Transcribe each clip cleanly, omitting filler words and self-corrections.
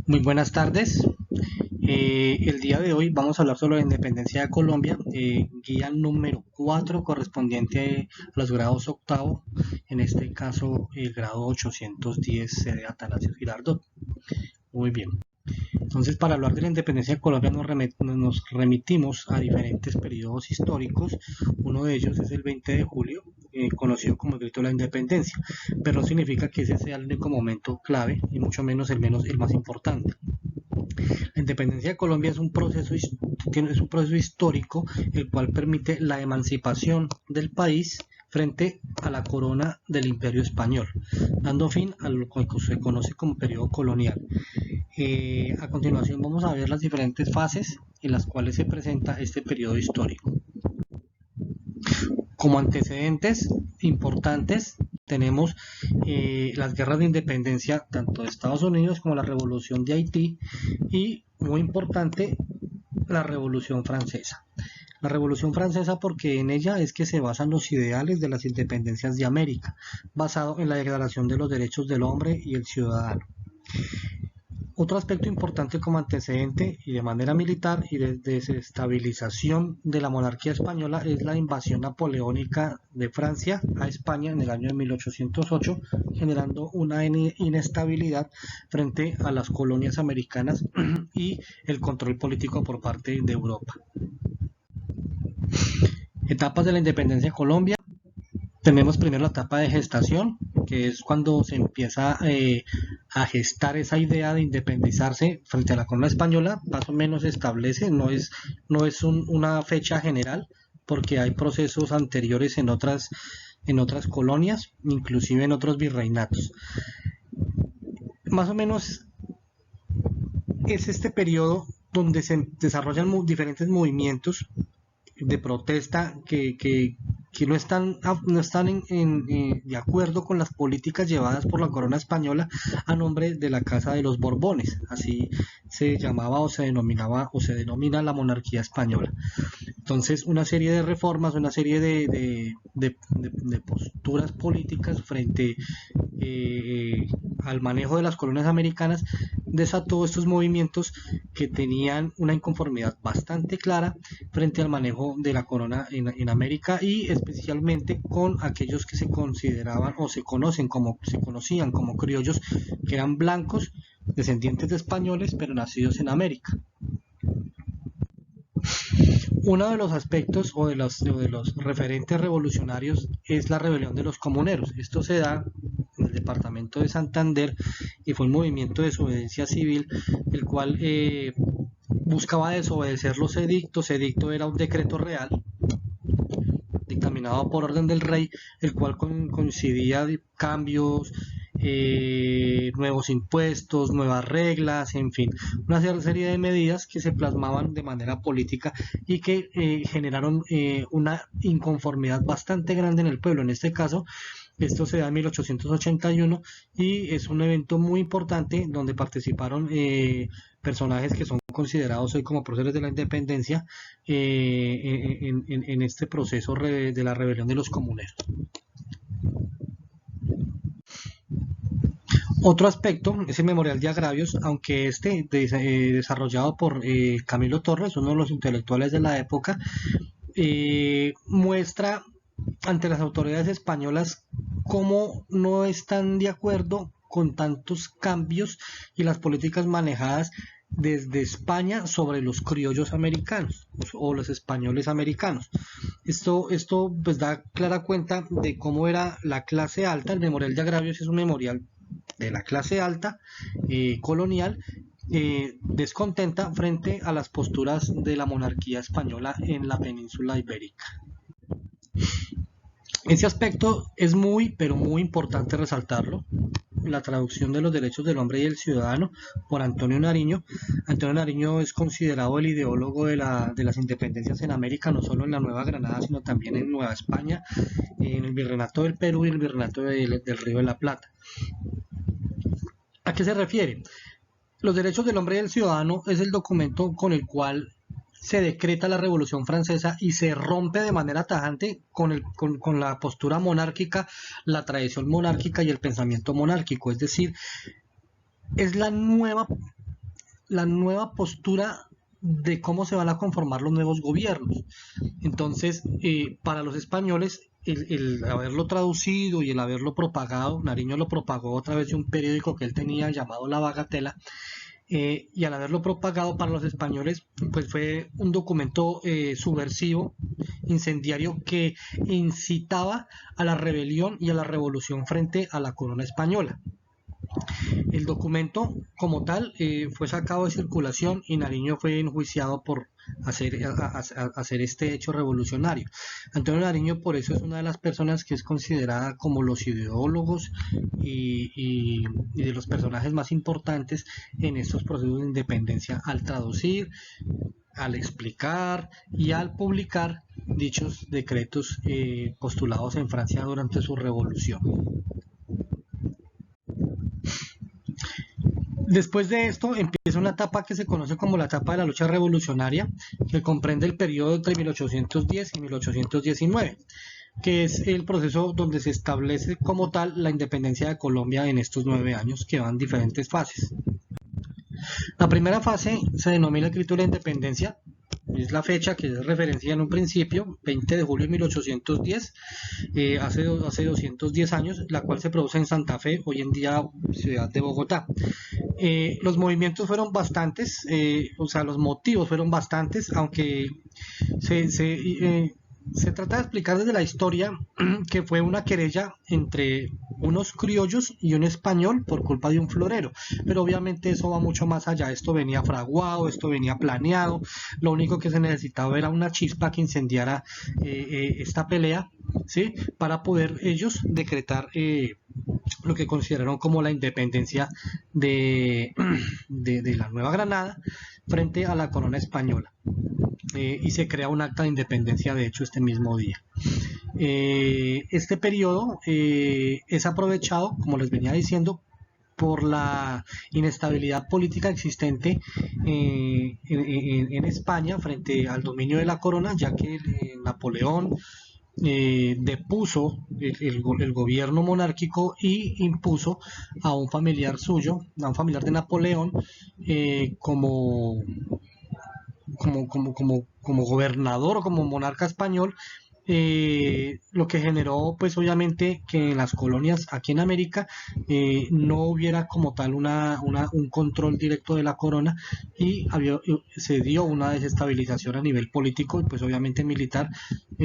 Muy buenas tardes. El día de hoy vamos a hablar sobre la independencia de Colombia, guía número 4 correspondiente a los grados octavo, en este caso el grado 810 de Atanasio Girardot. Muy bien. Entonces, para hablar de la independencia de Colombia nos remitimos a diferentes periodos históricos. Uno de ellos es el 20 de julio, conocido como el Grito de la Independencia, pero no significa que ese sea el único momento clave y mucho menos el más importante. La independencia de Colombia es un proceso histórico el cual permite la emancipación del país frente a la corona del Imperio Español, dando fin a lo que se conoce como periodo colonial. A continuación vamos a ver las diferentes fases en las cuales se presenta este periodo histórico. Como antecedentes importantes tenemos las guerras de independencia tanto de Estados Unidos como la Revolución de Haití y, muy importante, la Revolución Francesa. La Revolución Francesa porque en ella es que se basan los ideales de las independencias de América, basado en la Declaración de los Derechos del Hombre y el Ciudadano. Otro aspecto importante como antecedente y de manera militar y de desestabilización de la monarquía española es la invasión napoleónica de Francia a España en el año de 1808, generando una inestabilidad frente a las colonias americanas y el control político por parte de Europa. Etapas de la independencia de Colombia. Tenemos primero la etapa de gestación, que es cuando se empieza a gestar esa idea de independizarse frente a la corona española. Más o menos se establece, no es una fecha general, porque hay procesos anteriores en otras colonias, inclusive en otros virreinatos. Más o menos es este periodo donde se desarrollan diferentes movimientos de protesta que no están de acuerdo con las políticas llevadas por la corona española a nombre de la Casa de los Borbones. Así se llamaba o se denominaba o se denomina la monarquía española. Entonces, una serie de reformas, una serie de posturas políticas frente al manejo de las colonias americanas desató estos movimientos que tenían una inconformidad bastante clara frente al manejo de la corona en América y especialmente con aquellos que se consideraban o se conocían como criollos, que eran blancos descendientes de españoles pero nacidos en América. Uno de los aspectos de los referentes revolucionarios es la rebelión de los comuneros. Esto se da en el departamento de Santander y fue un movimiento de desobediencia civil, el cual buscaba desobedecer los edictos. Edicto era un decreto real dictaminado por orden del rey, el cual coincidía de cambios, nuevos impuestos, nuevas reglas, en fin, una serie de medidas que se plasmaban de manera política y que generaron una inconformidad bastante grande en el pueblo. En este caso, esto se da en 1881 y es un evento muy importante donde participaron personajes que son considerados hoy como próceres de la independencia en este proceso de la rebelión de los comuneros. Otro aspecto es el memorial de agravios, aunque desarrollado por Camilo Torres, uno de los intelectuales de la época, muestra ante las autoridades españolas cómo no están de acuerdo con tantos cambios y las políticas manejadas desde España sobre los criollos americanos o los españoles americanos. Esto pues da clara cuenta de cómo era la clase alta. El memorial de agravios es un memorial de la clase alta colonial, descontenta frente a las posturas de la monarquía española en la península ibérica. Ese aspecto es pero muy importante resaltarlo. La traducción de los derechos del hombre y el ciudadano por Antonio Nariño. Antonio Nariño es considerado el ideólogo de las independencias en América, no solo en la Nueva Granada, sino también en Nueva España, en el Virreinato del Perú y el Virreinato del Río de la Plata. ¿A qué se refiere? Los derechos del hombre y del ciudadano es el documento con el cual se decreta la Revolución Francesa y se rompe de manera tajante con la postura monárquica, la tradición monárquica y el pensamiento monárquico. Es decir, es la nueva la nueva postura de cómo se van a conformar los nuevos gobiernos. Entonces, para los españoles, el haberlo traducido y el haberlo propagado, Nariño lo propagó a través de un periódico que él tenía llamado La Bagatela, y al haberlo propagado para los españoles, pues fue un documento subversivo, incendiario, que incitaba a la rebelión y a la revolución frente a la corona española. El documento como tal fue sacado de circulación y Nariño fue enjuiciado por hacer este hecho revolucionario. Antonio Nariño por eso es una de las personas que es considerada como los ideólogos y de los personajes más importantes en estos procesos de independencia, al traducir, al explicar y al publicar dichos decretos postulados en Francia durante su revolución. Después de esto empieza una etapa que se conoce como la etapa de la lucha revolucionaria, que comprende el periodo entre 1810 y 1819, que es el proceso donde se establece como tal la independencia de Colombia en estos 9 años, que van diferentes fases. La primera fase se denomina el grito de la independencia, es la fecha que es referencia en un principio, 20 de julio de 1810, hace 210 años, la cual se produce en Santa Fe, hoy en día ciudad de Bogotá. Los movimientos fueron bastantes, o sea, los motivos fueron bastantes, aunque se trata de explicar desde la historia que fue una querella entre unos criollos y un español por culpa de un florero, pero obviamente eso va mucho más allá. Esto venía fraguado, esto venía planeado, lo único que se necesitaba era una chispa que incendiara esta pelea, ¿sí? Para poder ellos decretar lo que consideraron como la independencia de la Nueva Granada frente a la corona española. Y se crea un acta de independencia, de hecho, este mismo día. Este periodo es aprovechado, como les venía diciendo, por la inestabilidad política existente en España frente al dominio de la corona, ya que Napoleón depuso el gobierno monárquico y impuso a un familiar suyo, a un familiar de Napoleón, como gobernador o como monarca español, lo que generó pues obviamente que en las colonias aquí en América no hubiera como tal un control directo de la corona y se dio una desestabilización a nivel político y pues obviamente militar,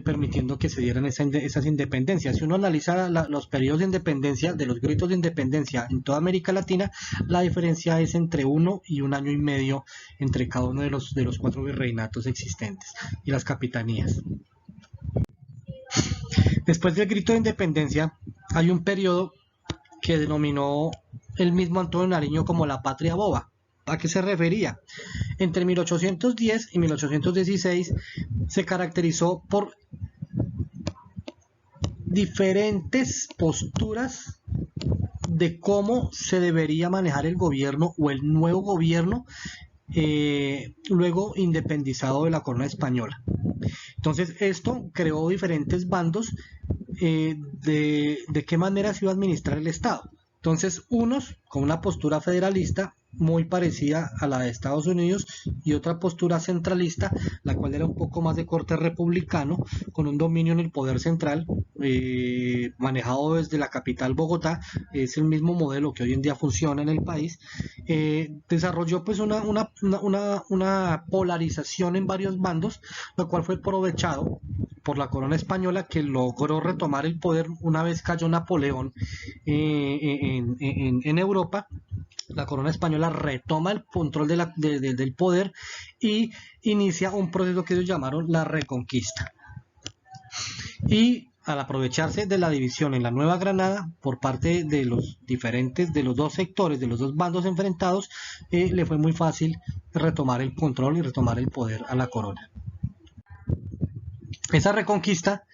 permitiendo que se dieran esas independencias. Si uno analiza los periodos de independencia, de los gritos de independencia en toda América Latina, la diferencia es entre 1 y 1 año y medio entre cada uno de los 4 virreinatos existentes y las capitanías. Después del grito de independencia hay un periodo que denominó el mismo Antonio Nariño como la patria boba. ¿A qué se refería? Entre 1810 y 1816 se caracterizó por diferentes posturas de cómo se debería manejar el gobierno o el nuevo gobierno luego independizado de la corona española. Entonces esto creó diferentes bandos de qué manera se iba a administrar el Estado. Entonces unos con una postura federalista muy parecida a la de Estados Unidos y otra postura centralista, la cual era un poco más de corte republicano, con un dominio en el poder central, manejado desde la capital Bogotá. Es el mismo modelo que hoy en día funciona en el país. Desarrolló pues una polarización en varios bandos, lo cual fue aprovechado por la corona española, que logró retomar el poder una vez cayó Napoleón en Europa. La corona española retoma el control del poder y inicia un proceso que ellos llamaron la Reconquista. Y al aprovecharse de la división en la Nueva Granada por parte de los dos sectores, de los dos bandos enfrentados, le fue muy fácil retomar el control y retomar el poder a la corona. Esa reconquista,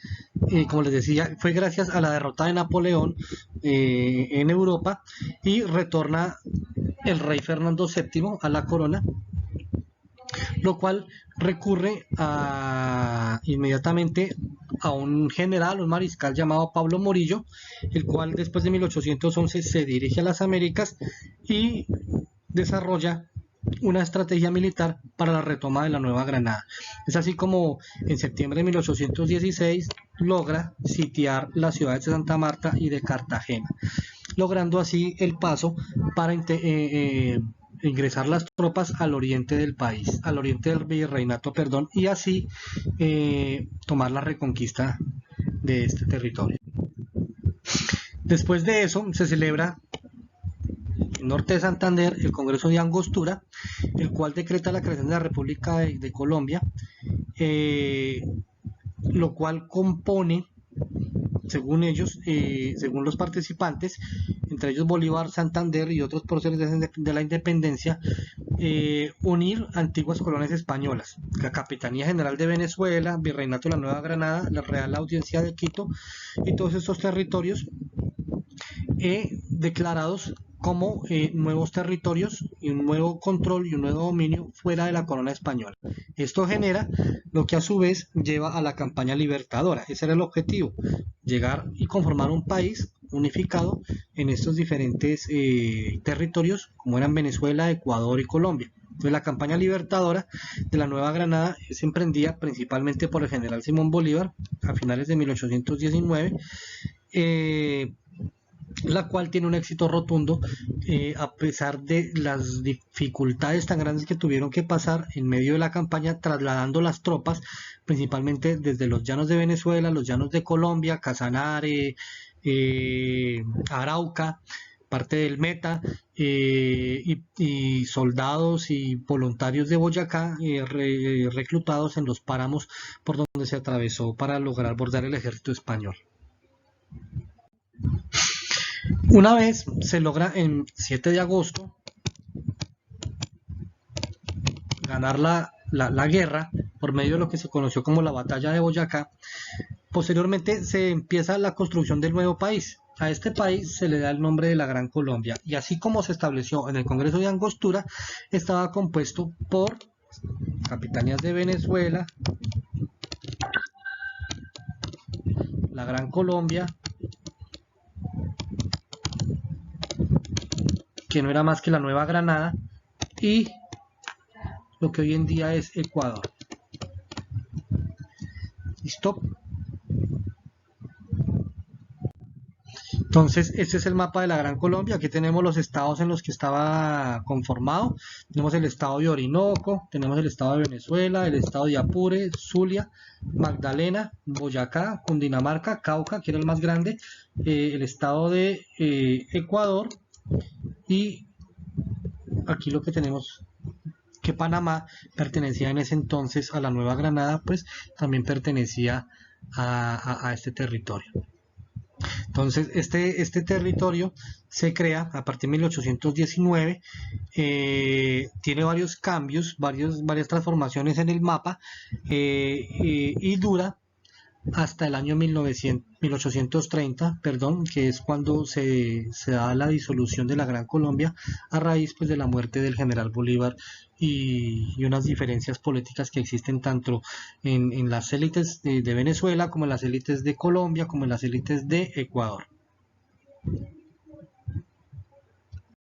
como les decía, fue gracias a la derrota de Napoleón en Europa, y retorna el rey Fernando VII a la corona, lo cual recurre inmediatamente a un general, un mariscal llamado Pablo Morillo, el cual después de 1811 se dirige a las Américas y desarrolla una estrategia militar para la retoma de la Nueva Granada. Es así como en septiembre de 1816 logra sitiar las ciudades de Santa Marta y de Cartagena, logrando así el paso para ingresar las tropas al oriente del país, al oriente del virreinato, perdón, y así tomar la reconquista de este territorio. Después de eso se celebra en norte de Santander el Congreso de Angostura, el cual decreta la creación de la República de Colombia, lo cual compone, según ellos, según los participantes, entre ellos Bolívar, Santander y otros próceres de la independencia, unir antiguas colonias españolas, la Capitanía General de Venezuela, Virreinato de la Nueva Granada, la Real Audiencia de Quito y todos estos territorios declarados como nuevos territorios y un nuevo control y un nuevo dominio fuera de la corona española. Esto genera lo que a su vez lleva a la campaña libertadora. Ese era el objetivo, llegar y conformar un país unificado en estos diferentes territorios como eran Venezuela, Ecuador y Colombia. Entonces la campaña libertadora de la Nueva Granada es emprendida principalmente por el general Simón Bolívar a finales de 1819, la cual tiene un éxito rotundo a pesar de las dificultades tan grandes que tuvieron que pasar en medio de la campaña, trasladando las tropas principalmente desde los llanos de Venezuela, los llanos de Colombia, Casanare, Arauca, parte del Meta, y soldados y voluntarios de Boyacá reclutados en los páramos por donde se atravesó para lograr bordar el ejército español. Una vez se logra en 7 de agosto ganar la guerra por medio de lo que se conoció como la batalla de Boyacá, posteriormente se empieza la construcción del nuevo país. A este país se le da el nombre de la Gran Colombia y así como se estableció en el Congreso de Angostura, estaba compuesto por capitanías de Venezuela, la Gran Colombia, que no era más que la Nueva Granada, y lo que hoy en día es Ecuador. ¿Listo? Entonces, este es el mapa de la Gran Colombia. Aquí tenemos los estados en los que estaba conformado. Tenemos el estado de Orinoco, tenemos el estado de Venezuela, el estado de Apure, Zulia, Magdalena, Boyacá, Cundinamarca, Cauca, que era el más grande, el estado de Ecuador, y aquí lo que tenemos, que Panamá pertenecía en ese entonces a la Nueva Granada, pues también pertenecía a este territorio. Entonces, este territorio se crea a partir de 1819, tiene varios cambios, varias transformaciones en el mapa, y dura hasta el año 1830, perdón, que es cuando se da la disolución de la Gran Colombia a raíz pues, de la muerte del general Bolívar y unas diferencias políticas que existen tanto en las élites de Venezuela como en las élites de Colombia como en las élites de Ecuador.